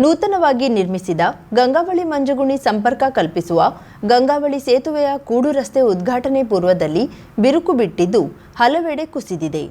ನೂತನವಾಗಿ ನಿರ್ಮಿಸಿದ ಗಂಗಾವಳಿ ಮಂಜಗುಣಿ ಸಂಪರ್ಕ ಕಲ್ಪಿಸುವ ಗಂಗಾವಳಿ ಸೇತುವೆಯ ಕೂಡು ರಸ್ತೆ ಉದ್ಘಾಟನೆ ಪೂರ್ವದಲ್ಲಿ ಬಿರುಕು ಬಿಟ್ಟಿದ್ದು ಹಲವೆಡೆ ಕುಸಿದಿದೆ.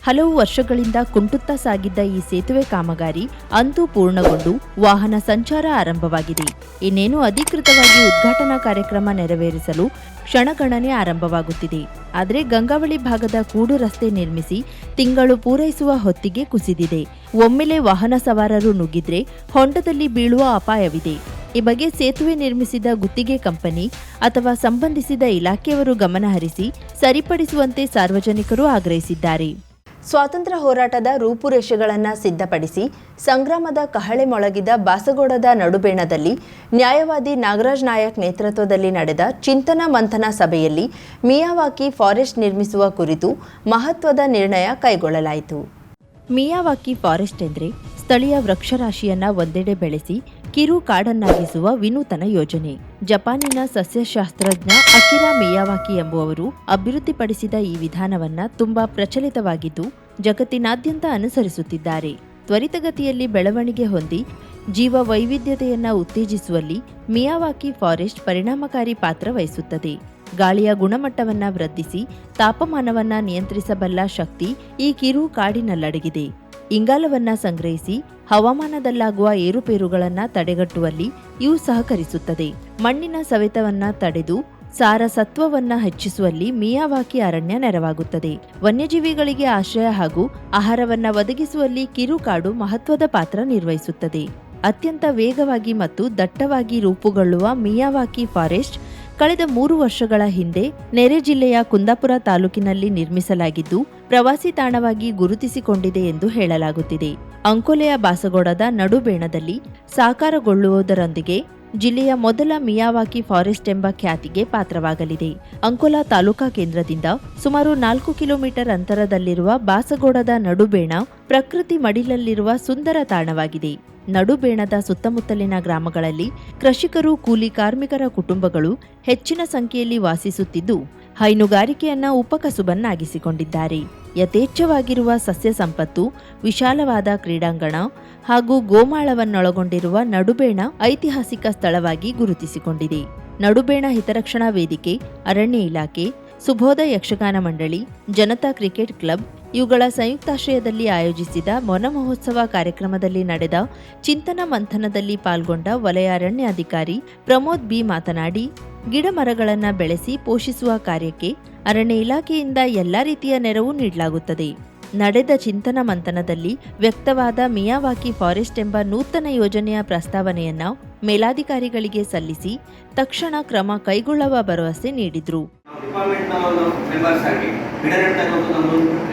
ಹಲವು ವರ್ಷಗಳಿಂದ ಕುಂಟುತ್ತಾ ಸಾಗಿದ್ದ ಈ ಸೇತುವೆ ಕಾಮಗಾರಿ ಅಂತೂ ಪೂರ್ಣಗೊಂಡು ವಾಹನ ಸಂಚಾರ ಆರಂಭವಾಗಿದೆ. ಇನ್ನೇನು ಅಧಿಕೃತವಾಗಿ ಉದ್ಘಾಟನಾ ಕಾರ್ಯಕ್ರಮ ನೆರವೇರಿಸಲು ಕ್ಷಣಗಣನೆ ಆರಂಭವಾಗುತ್ತಿದೆ. ಆದರೆ ಗಂಗಾವಳಿ ಭಾಗದ ಕೂಡು ರಸ್ತೆ ನಿರ್ಮಿಸಿ ತಿಂಗಳು ಪೂರೈಸುವ ಹೊತ್ತಿಗೆ ಕುಸಿದಿದೆ. ಒಮ್ಮೆಲೆ ವಾಹನ ಸವಾರರು ನುಗ್ಗಿದ್ರೆ ಹೊಂಡದಲ್ಲಿ ಬೀಳುವ ಅಪಾಯವಿದೆ. ಈ ಬಗ್ಗೆ ಸೇತುವೆ ನಿರ್ಮಿಸಿದ ಗುತ್ತಿಗೆ ಕಂಪನಿ ಅಥವಾ ಸಂಬಂಧಿಸಿದ ಇಲಾಖೆಯವರು ಗಮನಹರಿಸಿ ಸರಿಪಡಿಸುವಂತೆ ಸಾರ್ವಜನಿಕರು ಆಗ್ರಹಿಸಿದ್ದಾರೆ. ಸ್ವಾತಂತ್ರ್ಯ ಹೋರಾಟದ ರೂಪುರೇಷೆಗಳನ್ನು ಸಿದ್ಧಪಡಿಸಿ ಸಂಗ್ರಾಮದ ಕಹಳೆ ಮೊಳಗಿದ ಬಾಸಗೋಡದ ನಡುಬೇಣದಲ್ಲಿ ನ್ಯಾಯವಾದಿ ನಾಗರಾಜ್ ನಾಯಕ್ ನೇತೃತ್ವದಲ್ಲಿ ನಡೆದ ಚಿಂತನ ಮಂಥನ ಸಭೆಯಲ್ಲಿ ಮಿಯಾವಾಕಿ ಫಾರೆಸ್ಟ್ ನಿರ್ಮಿಸುವ ಕುರಿತು ಮಹತ್ವದ ನಿರ್ಣಯ ಕೈಗೊಳ್ಳಲಾಯಿತು. ಮಿಯಾವಾಕಿ ಫಾರೆಸ್ಟ್ ಎಂದರೆ ಸ್ಥಳೀಯ ವೃಕ್ಷರಾಶಿಯನ್ನ ಒಂದೆಡೆ ಬೆಳೆಸಿ ಕಿರು ಕಾಡನ್ನಾಗಿಸುವ ವಿನೂತನ ಯೋಜನೆ. ಜಪಾನಿನ ಸಸ್ಯಶಾಸ್ತ್ರಜ್ಞ ಅಕಿರಾ ಮಿಯಾವಾಕಿ ಎಂಬುವವರು ಅಭಿವೃದ್ಧಿಪಡಿಸಿದ ಈ ವಿಧಾನವನ್ನ ತುಂಬಾ ಪ್ರಚಲಿತವಾಗಿದ್ದು ಜಗತ್ತಿನಾದ್ಯಂತ ಅನುಸರಿಸುತ್ತಿದ್ದಾರೆ. ತ್ವರಿತಗತಿಯಲ್ಲಿ ಬೆಳವಣಿಗೆ ಹೊಂದಿ ಜೀವ ವೈವಿಧ್ಯತೆಯನ್ನ ಉತ್ತೇಜಿಸುವಲ್ಲಿ ಮಿಯಾವಾಕಿ ಫಾರೆಸ್ಟ್ ಪರಿಣಾಮಕಾರಿ ಪಾತ್ರ ವಹಿಸುತ್ತದೆ. ಗಾಳಿಯ ಗುಣಮಟ್ಟವನ್ನ ವೃದ್ಧಿಸಿ ತಾಪಮಾನವನ್ನ ನಿಯಂತ್ರಿಸಬಲ್ಲ ಶಕ್ತಿ ಈ ಕಿರು ಕಾಡಿನಲ್ಲಡಗಿದೆ. ಇಂಗಾಲವನ್ನ ಸಂಗ್ರಹಿಸಿ ಹವಾಮಾನದಲ್ಲಾಗುವ ಏರುಪೇರುಗಳನ್ನು ತಡೆಗಟ್ಟುವಲ್ಲಿ ಇವು ಸಹಕರಿಸುತ್ತದೆ. ಮಣ್ಣಿನ ಸವೆತವನ್ನ ತಡೆದು ಸಾರಸತ್ವವನ್ನ ಹೆಚ್ಚಿಸುವಲ್ಲಿ ಮಿಯಾವಾಕಿ ಅರಣ್ಯ ನೆರವಾಗುತ್ತದೆ. ವನ್ಯಜೀವಿಗಳಿಗೆ ಆಶ್ರಯ ಹಾಗೂ ಆಹಾರವನ್ನ ಒದಗಿಸುವಲ್ಲಿ ಕಿರುಕಾಡು ಮಹತ್ವದ ಪಾತ್ರ ನಿರ್ವಹಿಸುತ್ತದೆ. ಅತ್ಯಂತ ವೇಗವಾಗಿ ಮತ್ತು ದಟ್ಟವಾಗಿ ರೂಪುಗೊಳ್ಳುವ ಮಿಯಾವಾಕಿ ಫಾರೆಸ್ಟ್ ಕಳೆದ 3 ವರ್ಷಗಳ ಹಿಂದೆ ನೆರೆ ಜಿಲ್ಲೆಯ ಕುಂದಾಪುರ ತಾಲೂಕಿನಲ್ಲಿ ನಿರ್ಮಿಸಲಾಗಿದ್ದು ಪ್ರವಾಸಿ ತಾಣವಾಗಿ ಗುರುತಿಸಿಕೊಂಡಿದೆ ಎಂದು ಹೇಳಲಾಗುತ್ತಿದೆ. ಅಂಕೋಲೆಯ ಬಾಸಗೋಡದ ನಡುಬೇಣದಲ್ಲಿ ಸಾಕಾರಗೊಳ್ಳುವುದರೊಂದಿಗೆ ಜಿಲ್ಲೆಯ ಮೊದಲ ಮಿಯಾವಾಕಿ ಫಾರೆಸ್ಟ್ ಎಂಬ ಖ್ಯಾತಿಗೆ ಪಾತ್ರವಾಗಲಿದೆ. ಅಂಕೋಲಾ ತಾಲೂಕಾ ಕೇಂದ್ರದಿಂದ ಸುಮಾರು 4 ಕಿಲೋಮೀಟರ್ ಅಂತರದಲ್ಲಿರುವ ಬಾಸಗೋಡದ ನಡುಬೇಣ ಪ್ರಕೃತಿ ಮಡಿಲಲ್ಲಿರುವ ಸುಂದರ ತಾಣವಾಗಿದೆ. ನಡುಬೇಣದ ಸುತ್ತಮುತ್ತಲಿನ ಗ್ರಾಮಗಳಲ್ಲಿ ಕೃಷಿಕರು, ಕೂಲಿ ಕಾರ್ಮಿಕರ ಕುಟುಂಬಗಳು ಹೆಚ್ಚಿನ ಸಂಖ್ಯೆಯಲ್ಲಿ ವಾಸಿಸುತ್ತಿದ್ದು ಹೈನುಗಾರಿಕೆಯನ್ನ ಉಪಕಸುಬನ್ನಾಗಿಸಿಕೊಂಡಿದ್ದಾರೆ. ಯಥೇಚ್ಛವಾಗಿರುವ ಸಸ್ಯ ಸಂಪತ್ತು, ವಿಶಾಲವಾದ ಕ್ರೀಡಾಂಗಣ ಹಾಗೂ ಗೋಮಾಳವನ್ನೊಳಗೊಂಡಿರುವ ನಡುಬೇಣ ಐತಿಹಾಸಿಕ ಸ್ಥಳವಾಗಿ ಗುರುತಿಸಿಕೊಂಡಿದೆ. ನಡುಬೇಣ ಹಿತರಕ್ಷಣಾ ವೇದಿಕೆ, ಅರಣ್ಯ ಇಲಾಖೆ, ಸುಬೋಧ ಯಕ್ಷಗಾನ ಮಂಡಳಿ, ಜನತಾ ಕ್ರಿಕೆಟ್ ಕ್ಲಬ್ ಇವುಗಳ ಸಂಯುಕ್ತಾಶ್ರಯದಲ್ಲಿ ಆಯೋಜಿಸಿದ ವನ ಮಹೋತ್ಸವ ಕಾರ್ಯಕ್ರಮದಲ್ಲಿ ನಡೆದ ಚಿಂತನ ಮಂಥನದಲ್ಲಿ ಪಾಲ್ಗೊಂಡ ವಲಯ ಅರಣ್ಯಾಧಿಕಾರಿ ಪ್ರಮೋದ್ ಬಿ ಮಾತನಾಡಿ, ಗಿಡ ಮರಗಳನ್ನು ಬೆಳೆಸಿ ಪೋಷಿಸುವ ಕಾರ್ಯಕ್ಕೆ ಅರಣ್ಯ ಇಲಾಖೆಯಿಂದ ಎಲ್ಲ ರೀತಿಯ ನೆರವು ನೀಡಲಾಗುತ್ತದೆ. ನಡೆದ ಚಿಂತನ ಮಂಥನದಲ್ಲಿ ವ್ಯಕ್ತವಾದ ಮಿಯಾವಾಕಿ ಫಾರೆಸ್ಟ್ ಎಂಬ ನೂತನ ಯೋಜನೆಯ ಪ್ರಸ್ತಾವನೆಯನ್ನ ಮೇಲಾಧಿಕಾರಿಗಳಿಗೆ ಸಲ್ಲಿಸಿ ತಕ್ಷಣ ಕ್ರಮ ಕೈಗೊಳ್ಳುವ ಭರವಸೆ ನೀಡಿದ್ರು. ಡಿಪಾರ್ಟ್ಮೆಂಟ್ನ ಒಂದು ಮೆಂಬರ್ಸ್ ಆಗಿ ಗಿಡ ನೆಡ್ತಕ್ಕಂಥ ನಮ್ಮದು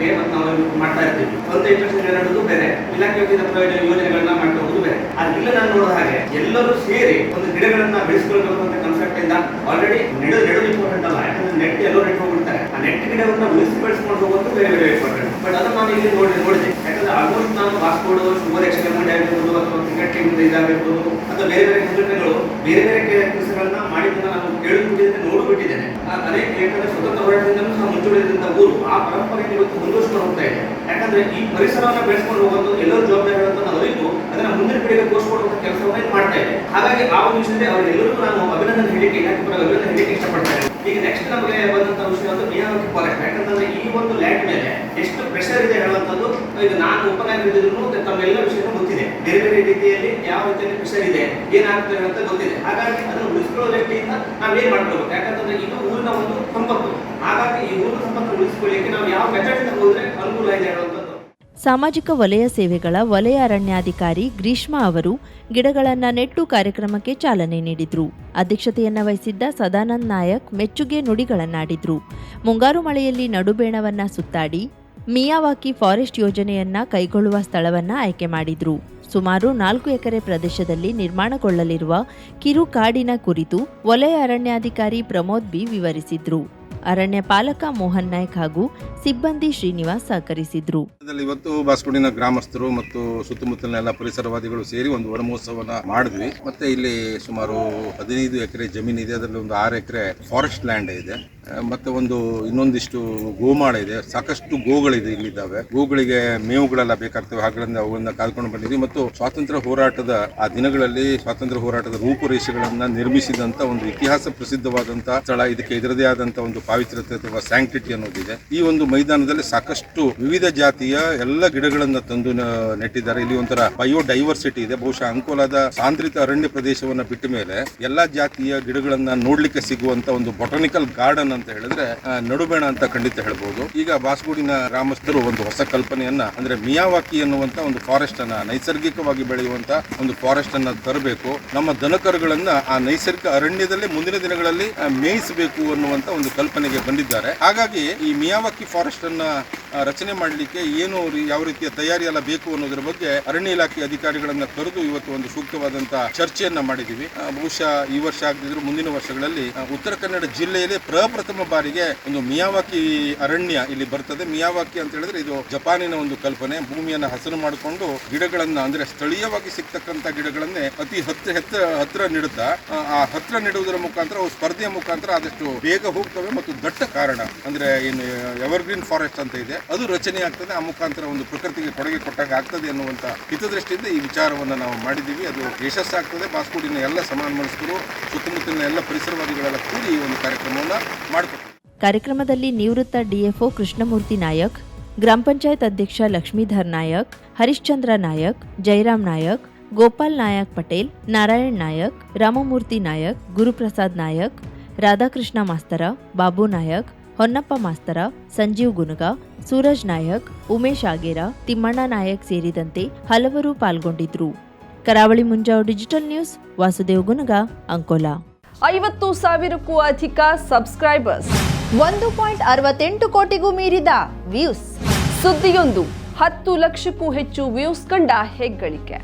ನಾವು ಮಾಡ್ತಾ ಇರ್ತೀವಿ. ಸ್ವಂತ ಇಂಟ್ರೆಸ್ಟ್ ನೆಡೋದು ಬೇರೆ, ಇಲಾಖೆ ಪ್ರಯೋಜನ ಯೋಜನೆಗಳನ್ನ ಮಾಡ್ಕೊಳ್ಳೋದು ಬೇರೆ. ಅದಿಲ್ಲ ನಾನು ನೋಡೋ ಹಾಗೆ ಎಲ್ಲರೂ ಸೇರಿ ಒಂದು ಗಿಡಗಳನ್ನ ಬೆಳೆಸ್ಕೊಳ್ಬೇಕು ಅಂತ ಕಾನ್ಸೆಪ್ಟ್ ಇಂದ ಆಲ್ರೆಡಿ ನೆಡೋದು ಇಂಪಾರ್ಟೆಂಟ್ ಅಲ್ಲ. ಯಾಕಂದ್ರೆ ನೆಟ್ ಎಲ್ಲರೂ ನೆಟ್ಟು ಹೋಗ್ಬಿಡ್ತಾರೆ. ಆ ನೆಟ್ ಗಿಡವನ್ನ ಉಳಿಸಿ ಬೆಳೆಸ್ಕೊಂಡು ಹೋಗೋದು ಬೇರೆ ಬೇರೆ ಇಂಪಾರ್ಟೆಂಟ್. ಬಟ್ ಅದನ್ನ ನಾನು ಇಲ್ಲಿ ನೋಡಿದೆ. ಯಾಕಂದ್ರೆ ಆಲ್ಮೋಸ್ಟ್ ನಾನು ಬಾಸ್ಕೋಡ್, ಸುಬೋಧ ಯಕ್ಷಗಾನ ಮಂಡಳಿ ಆಗಿರ್ಬೋದು ಅಥವಾ ಕ್ರಿಕೆಟ್ ಟೀಮ್ ಇದಾಗಿರ್ಬೋದು ಅಥವಾ ಬೇರೆ ಬೇರೆ ಸಂಘಟನೆಗಳು ಬೇರೆ ಬೇರೆ ಕೆಲಸಗಳನ್ನ ಮಾಡಿದ್ದನ್ನ ನಾನು ಕೇಳಿಬಿಟ್ಟಿದ್ದೇನೆ, ನೋಡಿಬಿಟ್ಟಿದ್ದೇನೆ. ಅನೇಕ ಯಾಕಂದ್ರೆ ಸ್ವತಂತ್ರ ಹೋರಾಟದಿಂದಲೂ ಸಹ ಮುಂಚೂಣಿದಂತ ಊರು ಆ ಪರಂಪರೆಗೆ ಇವತ್ತು ಮುಂದುವರಿಸ್ಕೊಂಡು ಹೋಗ್ತಾ ಇದೆ. ಯಾಕಂದ್ರೆ ಈ ಪರಿಸರವನ್ನ ಬೆಳೆಸ್ಕೊಂಡು ಹೋಗೋದು ಎಲ್ಲರೂ ಜವಾಬ್ದಾರಿಗಳನ್ನು ಅರಿತು ಅದನ್ನ ಮುಂದಿನ ಪೀಳಿಗೆ ತೋರಿಸ್ಕೊಡುವಂತ ಕೆಲಸವನ್ನ ಮಾಡ್ತಾ ಇದೆ. ಹಾಗಾಗಿ ಆ ಒಂದು ವಿಷಯದಲ್ಲಿ ಅವರೆಲ್ಲರಿಗೂ ನಾನು ಅಭಿನಂದನೆ ಹೇಳಿಕೆ ಇಲಾಖೆ ಪರ ಅಭಿನಂದನೆ ಹೇಳಿಕೆ ಇಷ್ಟಪಡ್ತೇನೆ. ಈಗ ನೆಕ್ಸ್ಟ್ ನಮಗೆ ಬಂದಂತ ವಿಷಯ ಒಂದು ಮಿಯಾವಾಕಿ ಫಾರೆಸ್ಟ್. ಯಾಕಂತಂದ್ರೆ ಈ ಒಂದು ಲ್ಯಾಂಡ್ ಮೇಲೆ ಎಷ್ಟು ಪ್ರೆಷರ್ ಇದೆ ಹೇಳುವಂತದ್ದು ಈಗ ನಾನು ಉಪನಾಯಕರಿದ್ರು ತಮ್ಮೆಲ್ಲ ವಿಷಯನೂ ಗೊತ್ತಿದೆ. ಬೇರೆ ಬೇರೆ ರೀತಿಯಲ್ಲಿ ಯಾವ ರೀತಿಯಲ್ಲಿ ಪ್ರೆಷರ್ ಇದೆ, ಏನಾಗ್ತದೆ ಅಂತ ಗೊತ್ತಿದೆ. ಹಾಗಾಗಿ ಅದನ್ನು ಉಳಿಸ್ಕೊಳ್ಳೋ ದೃಷ್ಟಿಯಿಂದ ನಾವೇನ್ ಮಾಡ್ಕೊಳ್ಬೇಕು. ಯಾಕಂತಂದ್ರೆ ಇದು ಊರಿನ ಒಂದು ಸಂಪತ್ತು. ಹಾಗಾಗಿ ಈ ಊರಿನ ಸಂಪತ್ತು ಉಳಿಸಿಕೊಳ್ಳಿಕ್ಕೆ ನಾವು ಯಾವ ಮೆಥಡ್ ಹೋದ್ರೆ ಅನುಕೂಲ ಇದೆ ಹೇಳುವಂಥದ್ದು. ಸಾಮಾಜಿಕ ವಲಯ ಸೇವೆಗಳ ವಲಯ ಅರಣ್ಯಾಧಿಕಾರಿ ಗ್ರೀಷ್ಮಾ ಅವರು ಗಿಡಗಳನ್ನು ನೆಟ್ಟು ಕಾರ್ಯಕ್ರಮಕ್ಕೆ ಚಾಲನೆ ನೀಡಿದ್ರು. ಅಧ್ಯಕ್ಷತೆಯನ್ನ ವಹಿಸಿದ್ದ ಸದಾನಂದ್ ನಾಯಕ್ ಮೆಚ್ಚುಗೆ ನುಡಿಗಳನ್ನಾಡಿದ್ರು. ಮುಂಗಾರು ಮಳೆಯಲ್ಲಿ ನಡುಬೇಣವನ್ನ ಸುತ್ತಾಡಿ ಮಿಯಾವಾಕಿ ಫಾರೆಸ್ಟ್ ಯೋಜನೆಯನ್ನ ಕೈಗೊಳ್ಳುವ ಸ್ಥಳವನ್ನ ಆಯ್ಕೆ ಮಾಡಿದ್ರು. ಸುಮಾರು 4 ಎಕರೆ ಪ್ರದೇಶದಲ್ಲಿ ನಿರ್ಮಾಣಗೊಳ್ಳಲಿರುವ ಕಿರು ಕಾಡಿನ ಕುರಿತು ವಲಯ ಅರಣ್ಯಾಧಿಕಾರಿ ಪ್ರಮೋದ್ ಬಿ ವಿವರಿಸಿದ್ರು. ಅರಣ್ಯ ಪಾಲಕ ಮೋಹನ್ ನಾಯ್ಕ್ ಹಾಗೂ ಸಿಬ್ಬಂದಿ ಶ್ರೀನಿವಾಸ್ ಸಹಕರಿಸಿದ್ರು. ಇವತ್ತು ಬಾಸ್ಕೋಡಿನ ಗ್ರಾಮಸ್ಥರು ಮತ್ತು ಸುತ್ತಮುತ್ತಲಿನ ಎಲ್ಲ ಪರಿಸರವಾದಿಗಳು ಸೇರಿ ಒಂದು ವನ ಮಹೋತ್ಸವನ ಮಾಡಿದ್ವಿ. ಮತ್ತೆ ಇಲ್ಲಿ ಸುಮಾರು 15 ಎಕರೆ ಜಮೀನು ಇದೆ. ಅದರಲ್ಲಿ ಒಂದು 6 ಎಕರೆ ಫಾರೆಸ್ಟ್ ಲ್ಯಾಂಡ್ ಇದೆ. ಮತ್ತೆ ಇನ್ನೊಂದಿಷ್ಟು ಗೋಮಾಳ ಇದೆ, ಸಾಕಷ್ಟು ಗೋಗಳಿದೆ ಇಲ್ಲಿದ್ದಾವೆ. ಗೋಗಳಿಗೆ ಮೇವುಗಳೆಲ್ಲ ಬೇಕಾಗ್ತವೆ, ಹಾಗಳಿಂದ ಅವುಗಳನ್ನ ಕಾಲ್ಕೊಂಡು ಬಂದಿದ್ವಿ. ಮತ್ತು ಸ್ವಾತಂತ್ರ್ಯ ಹೋರಾಟದ ಆ ದಿನಗಳಲ್ಲಿ ಸ್ವಾತಂತ್ರ್ಯ ಹೋರಾಟದ ರೂಪುರೇಷೆಗಳನ್ನ ನಿರ್ಮಿಸಿದಂತ ಒಂದು ಇತಿಹಾಸ ಪ್ರಸಿದ್ಧವಾದಂತ ಸ್ಥಳ. ಇದಕ್ಕೆ ಇದರದೇ ಆದಂತ ಒಂದು ಪಾವಿತ್ರ್ಯತೆ ಅಥವಾ ಸ್ಯಾಂಕ್ಟಿಟಿ ಅನ್ನೋದಿದೆ. ಈ ಒಂದು ಮೈದಾನದಲ್ಲಿ ಸಾಕಷ್ಟು ವಿವಿಧ ಜಾತಿಯ ಎಲ್ಲ ಗಿಡಗಳನ್ನ ತಂದು ನೆಟ್ಟಿದ್ದಾರೆ. ಇಲ್ಲಿ ಒಂಥರ ಬಯೋಡೈವರ್ಸಿಟಿ ಇದೆ. ಬಹುಶಃ ಅಂಕೋಲಾದ ಸಾಂದ್ರಿತ ಅರಣ್ಯ ಪ್ರದೇಶವನ್ನ ಬಿಟ್ಟ ಮೇಲೆ ಎಲ್ಲಾ ಜಾತಿಯ ಗಿಡಗಳನ್ನ ನೋಡ್ಲಿಕ್ಕೆ ಸಿಗುವಂತ ಒಂದು ಬೊಟಾನಿಕಲ್ ಗಾರ್ಡನ್ ಅಂತ ಹೇಳಿದ್ರೆ ನಡುಬೇಣ ಅಂತ ಖಂಡಿತ ಹೇಳ್ಬಹುದು. ಈಗ ಬಾಸ್ಗೂಡಿನ ಗ್ರಾಮಸ್ಥರು ಒಂದು ಹೊಸ ಕಲ್ಪನೆಯನ್ನ, ಅಂದ್ರೆ ಮಿಯಾವಾಕಿ ಅನ್ನುವಂತ ಒಂದು ಫಾರೆಸ್ಟ್ ಅನ್ನ, ನೈಸರ್ಗಿಕವಾಗಿ ಬೆಳೆಯುವಂತ ಒಂದು ಫಾರೆಸ್ಟ್ ಅನ್ನ ತರಬೇಕು. ನಮ್ಮ ದನಕರುಗಳನ್ನ ಆ ನೈಸರ್ಗಿಕ ಅರಣ್ಯದಲ್ಲೇ ಮುಂದಿನ ದಿನಗಳಲ್ಲಿ ಮೇಯಿಸಬೇಕು ಅನ್ನುವಂತ ಒಂದು ಕಲ್ಪನೆಗೆ ಬಂದಿದ್ದಾರೆ. ಹಾಗಾಗಿ ಈ ಮಿಯಾವಾಕಿ ಫಾರೆಸ್ಟ್ ಅನ್ನ ರಚನೆ ಮಾಡಲಿಕ್ಕೆ ಯಾವ ರೀತಿಯ ತಯಾರಿ ಎಲ್ಲ ಬೇಕು ಅನ್ನೋದ್ರ ಬಗ್ಗೆ ಅರಣ್ಯ ಇಲಾಖೆ ಅಧಿಕಾರಿಗಳನ್ನ ಕರೆದು ಇವತ್ತು ಒಂದು ಸೂಕ್ತವಾದಂತಹ ಚರ್ಚೆಯನ್ನ ಮಾಡಿದೀವಿ. ಬಹುಶಃ ಈ ವರ್ಷ ಆಗದಿದ್ರು ಮುಂದಿನ ವರ್ಷಗಳಲ್ಲಿ ಉತ್ತರ ಕನ್ನಡ ಜಿಲ್ಲೆಯಲ್ಲಿ ಪ್ರಪ್ರಥಮ ಬಾರಿಗೆ ಒಂದು ಮಿಯಾವಾಕಿ ಅರಣ್ಯ ಇಲ್ಲಿ ಬರ್ತದೆ. ಮಿಯಾವಾಕಿ ಅಂತ ಹೇಳಿದ್ರೆ ಇದು ಜಪಾನಿನ ಒಂದು ಕಲ್ಪನೆ. ಭೂಮಿಯನ್ನ ಹಸನು ಮಾಡಿಕೊಂಡು ಗಿಡಗಳನ್ನ, ಅಂದ್ರೆ ಸ್ಥಳೀಯವಾಗಿ ಸಿಗ್ತಕ್ಕಂತ ಗಿಡಗಳನ್ನೇ ಅತಿ ಹತ್ರ ನೆಡುತ್ತಾ ಆ ಹತ್ರ ನೆಡುವುದರ ಮುಖಾಂತರ ಸ್ಪರ್ಧೆಯ ಮುಖಾಂತರ ಆದಷ್ಟು ಬೇಗ ಹೋಗ್ತವೆ ಮತ್ತು ದಟ್ಟ ಕಾರಣ, ಅಂದ್ರೆ ಏನು ಎವರ್ಗ್ರೀನ್ ಫಾರೆಸ್ಟ್ ಅಂತ ಇದೆ, ಅದು ರಚನೆ ಆಗ್ತದೆ. ಆ ಮುಖಾಂತರ ಒಂದು ಪ್ರಕೃತಿಗೆ ಕೊಡುಗೆ ಕೊಟ್ಟಾಗ ಆಗ್ತದೆ ಅನ್ನುವಂತ ಹಿತದೃಷ್ಟಿಯಿಂದ ಈ ವಿಚಾರವನ್ನು ನಾವು ಮಾಡಿದ್ದೀವಿ. ಅದು ಯಶಸ್ಸಾಗ್ತದೆ. ಬಾಸ್ಕೂಡಿನ ಎಲ್ಲ ಸಮಾನ ಮನಸ್ಕರು, ಸುತ್ತಮುತ್ತಲಿನ ಎಲ್ಲ ಪರಿಸರವಾದಿಗಳೆಲ್ಲ ಕೂಡಿ ಈ ಒಂದು ಕಾರ್ಯಕ್ರಮವನ್ನು ಮಾಡಿಕೊಡ್ತಾರೆ. ಕಾರ್ಯಕ್ರಮದಲ್ಲಿ ನಿವೃತ್ತ ಡಿಎಫ್ಒ ಕೃಷ್ಣಮೂರ್ತಿ ನಾಯಕ್, ಗ್ರಾಮ ಪಂಚಾಯತ್ ಅಧ್ಯಕ್ಷ ಲಕ್ಷ್ಮೀಧರ್ ನಾಯಕ್, ಹರಿಶ್ಚಂದ್ರ ನಾಯಕ್, ಜಯರಾಮ್ ನಾಯಕ್, ಗೋಪಾಲ್ ನಾಯಕ್ ಪಟೇಲ್, ನಾರಾಯಣ್ ನಾಯಕ್, ರಾಮಮೂರ್ತಿ ನಾಯಕ್, ಗುರುಪ್ರಸಾದ್ ನಾಯಕ್, ರಾಧಾಕೃಷ್ಣ ಮಾಸ್ತರ, ಬಾಬು ನಾಯಕ್, ಹೊನ್ನಪ್ಪ ಮಾಸ್ತರ, ಸಂಜೀವ್ ಗುನುಗ, ಸೂರಜ್ ನಾಯಕ್, ಉಮೇಶ್ ಆಗೇರ, ತಿಮ್ಮಣ್ಣ ನಾಯಕ್ ಸೇರಿದಂತೆ ಹಲವರು ಪಾಲ್ಗೊಂಡಿದ್ರು. ಕರಾವಳಿ ಮುಂಜಾವು ಡಿಜಿಟಲ್ ನ್ಯೂಸ್, ವಾಸುದೇವ್ ಗುನುಗ, ಅಂಕೋಲಾ. 50,000ಕ್ಕೂ ಅಧಿಕ ಸಬ್ಸ್ಕ್ರೈಬರ್ಸ್, 1.68 ಕೋಟಿಗೂ ಮೀರಿದ ವ್ಯೂಸ್, ಸುದ್ದಿಯೊಂದು 10 ಲಕ್ಷಕ್ಕೂ ಹೆಚ್ಚು ವ್ಯೂಸ್ ಕಂಡ ಹೆಗ್ಗಳಿಕೆ,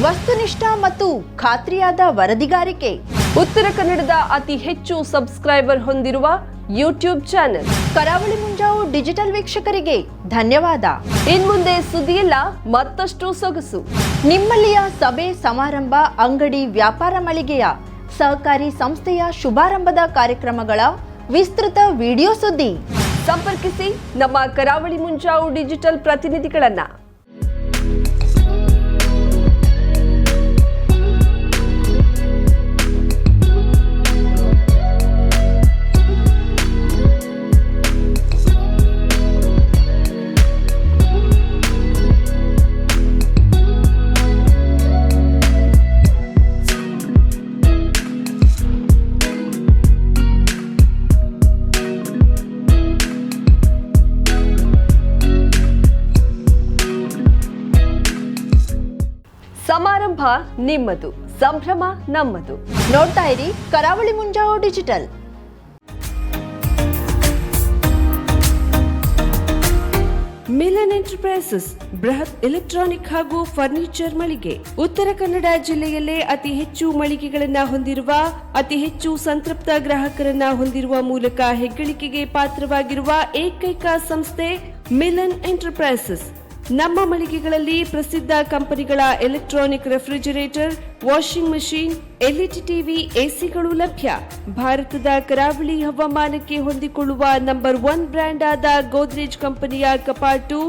ವಸ್ತುನಿಷ್ಠ ಮತ್ತು ಖಾತ್ರಿಯಾದ ವರದಿಗಾರಿಕೆ, ಉತ್ತರ ಕನ್ನಡದ ಅತಿ ಹೆಚ್ಚು ಸಬ್ಸ್ಕ್ರೈಬರ್ ಹೊಂದಿರುವ ಯೂಟ್ಯೂಬ್ ಚಾನೆಲ್ ಕರಾವಳಿ ಮುಂಜಾವು ಡಿಜಿಟಲ್ ವೀಕ್ಷಕರಿಗೆ ಧನ್ಯವಾದ. ಇನ್ಮುಂದೆ ಸುದ್ದಿಯೆಲ್ಲ ಮತ್ತಷ್ಟು ಸೊಗಸು. ನಿಮ್ಮಲ್ಲಿಯ ಸಭೆ ಸಮಾರಂಭ, ಅಂಗಡಿ ವ್ಯಾಪಾರ ಮಳಿಗೆಯ ಸಹಕಾರಿ ಸಂಸ್ಥೆಯ ಶುಭಾರಂಭದ ಕಾರ್ಯಕ್ರಮಗಳ ವಿಸ್ತೃತ ವಿಡಿಯೋ ಸುದ್ದಿ ಸಂಪರ್ಕಿಸಿ ನಮ್ಮ ಕರಾವಳಿ ಮುಂಜಾವು ಡಿಜಿಟಲ್ ಪ್ರತಿನಿಧಿಗಳನ್ನ. ಸಮಾರಂಭ ನಿಮ್ಮದು, ಸಂಭ್ರಮ ನಮ್ಮದು. ನೋಡ್ತಾ ಇರಿ ಕರಾವಳಿ ಮುಂಜಾವು ಡಿಜಿಟಲ್. ಮಿಲನ್ ಎಂಟರ್ಪ್ರೈಸಸ್ ಬೃಹತ್ ಎಲೆಕ್ಟ್ರಾನಿಕ್ ಹಾಗೂ ಫರ್ನಿಚರ್ ಮಳಿಗೆ. ಉತ್ತರ ಕನ್ನಡ ಜಿಲ್ಲೆಯಲ್ಲೇ ಅತಿ ಹೆಚ್ಚು ಮಳಿಗೆಗಳನ್ನ ಹೊಂದಿರುವ, ಅತಿ ಹೆಚ್ಚು ಸಂತೃಪ್ತ ಗ್ರಾಹಕರನ್ನ ಹೊಂದಿರುವ ಮೂಲಕ ಹೆಗ್ಗಳಿಕೆಗೆ ಪಾತ್ರವಾಗಿರುವ ಏಕೈಕ ಸಂಸ್ಥೆ ಮಿಲನ್ ಎಂಟರ್ಪ್ರೈಸಸ್. ನಮ್ಮ ಮಳಿಗೆಗಳಲ್ಲಿ ಪ್ರಸಿದ್ಧ ಕಂಪನಿಗಳ electronic refrigerator, washing machine, LED TV, ಎಸಿಗಳು ಲಭ್ಯ. ಭಾರತದ ಕರಾವಳಿ ಹವಾಮಾನಕ್ಕೆ ಹೊಂದಿಕೊಳ್ಳುವ ನಂಬರ್ 1 ಬ್ರ್ಯಾಂಡ್ ಆದ ಗೋದ್ರೇಜ್ ಕಂಪನಿಯ ಕಪಾಟು,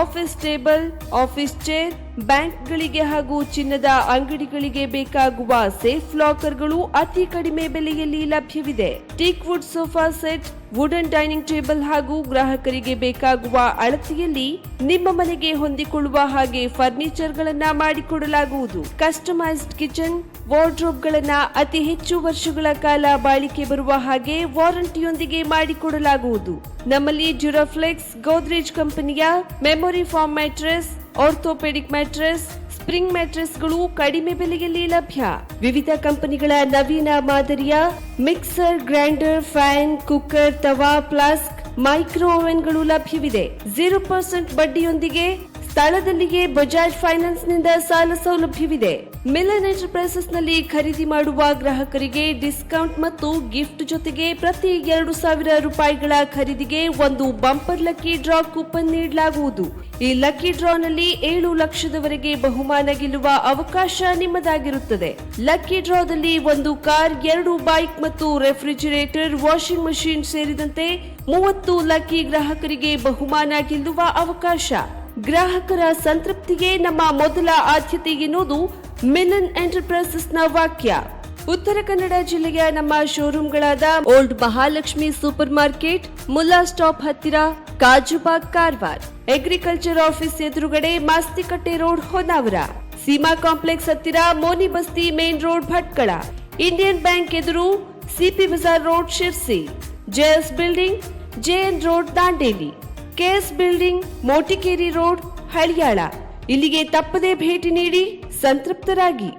ಆಫೀಸ್ ಟೇಬಲ್, ಆಫೀಸ್ ಚೇರ್, ಬ್ಯಾಂಕ್ಗಳಿಗೆ ಹಾಗೂ ಚಿನ್ನದ ಅಂಗಡಿಗಳಿಗೆ ಬೇಕಾಗುವ ಸೇಫ್ ಲಾಕರ್ಗಳು ಅತಿ ಕಡಿಮೆ ಬೆಲೆಯಲ್ಲಿ ಲಭ್ಯವಿದೆ. Teak wood sofa set, wooden dining table ಹಾಗೂ ಗ್ರಾಹಕರಿಗೆ ಬೇಕಾಗುವ ಅಳತೆಯಲ್ಲಿ ನಿಮ್ಮ ಮನೆಗೆ ಹೊಂದಿಕೊಳ್ಳುವ ಹಾಗೆ ಫರ್ನಿಚರ್ ಗಳನ್ನ ಮಾಡಿಕೊಡಲಾಗುವುದು. ಕಸ್ಟಮೈಸ್ಡ್ ಕಿಚನ್, ವಾರ್ಡ್ರೋಬ್ ಗಳನ್ನ ಅತಿ ಹೆಚ್ಚು ವರ್ಷಗಳ ಕಾಲ ಬಾಳಿಕೆ ಬರುವ ಹಾಗೆ ವಾರಂಟಿಯೊಂದಿಗೆ ಮಾಡಿಕೊಡಲಾಗುವುದು. ನಮ್ಮಲ್ಲಿ ಡ್ಯೂರಾಫ್ಲೆಕ್ಸ್, ಗೋದ್ರೇಜ್ ಕಂಪನಿಯ memory foam mattress, orthopaedic mattress, spring ಮ್ಯಾಟ್ರೆಸ್ಗಳು ಕಡಿಮೆ ಬೆಲೆಯಲ್ಲಿ ಲಭ್ಯ. ವಿವಿಧ ಕಂಪನಿಗಳ ನವೀನ ಮಾದರಿಯ mixer, grinder, fan, cooker, tawa, flask, micro ಓವೆನ್ಗಳು ಲಭ್ಯವಿದೆ. 0% ಬಡ್ಡಿಯೊಂದಿಗೆ ಸ್ಥಳದಲ್ಲಿಯೇ ಬಜಾಜ್ ಫೈನಾನ್ಸ್ ನಿಂದ ಸಾಲ ಸೌಲಭ್ಯವಿದೆ. ಮಿಲನ್ ಎಂಟರ್ಪ್ರೈಸಸ್ ನಲ್ಲಿ ಖರೀದಿ ಮಾಡುವ ಗ್ರಾಹಕರಿಗೆ ಡಿಸ್ಕೌಂಟ್ ಮತ್ತು ಗಿಫ್ಟ್ ಜೊತೆಗೆ ಪ್ರತಿ 2,000 ರೂಪಾಯಿಗಳ ಖರೀದಿಗೆ ಒಂದು ಬಂಪರ್ ಲಕ್ಕಿ ಡ್ರಾ ಕೂಪನ್ ನೀಡಲಾಗುವುದು. ಈ ಲಕ್ಕಿ ಡ್ರಾನಲ್ಲಿ 7 ಲಕ್ಷದವರೆಗೆ ಬಹುಮಾನ ಗೆಲ್ಲುವ ಅವಕಾಶ ನಿಮ್ಮದಾಗಿರುತ್ತದೆ. ಲಕ್ಕಿ ಡ್ರಾದಲ್ಲಿ 1 ಕಾರ್, 2 ಬೈಕ್ ಮತ್ತು ರೆಫ್ರಿಜಿರೇಟರ್, ವಾಷಿಂಗ್ ಮಷಿನ್ ಸೇರಿದಂತೆ 30 ಲಕ್ಕಿ ಗ್ರಾಹಕರಿಗೆ ಬಹುಮಾನ ಗೆಲ್ಲುವ ಅವಕಾಶ. ಗ್ರಾಹಕರ ಸಂತೃಪ್ತಿಗೆ ನಮ್ಮ ಮೊದಲ ಆದ್ಯತೆ ಎನ್ನುವುದು ಮಿಲನ್ ಎಂಟರ್ಪ್ರೈಸಸ್ನ ವಾಕ್ಯ. ಉತ್ತರ ಕನ್ನಡ ಜಿಲ್ಲೆಯ ನಮ್ಮ ಶೋರೂಮ್ಗಳಾದ old Mahalakshmi super market, Mulla stop ಹತ್ತಿರ, ಕಾಜುಬಾಗ್ ಕಾರವಾರ, ಅಗ್ರಿಕಲ್ಚರ್ ಆಫೀಸ್ ಎದುರುಗಡೆ ಮಾಸ್ತಿಕಟ್ಟೆ ರೋಡ್ ಹೊನ್ನಾವರ, ಸೀಮಾ ಕಾಂಪ್ಲೆಕ್ಸ್ ಹತ್ತಿರ Moni Basti main road Bhatkal, Indian bank ಎದುರು CP Bazar road Sirsi, JS building JN road Dandeli, KS building Motikeri road Haliyal. ಇಲ್ಲಿಗೆ ತಪ್ಪದೇ ಭೇಟಿ ನೀಡಿ ಸಂತೃಪ್ತರಾಗಿ.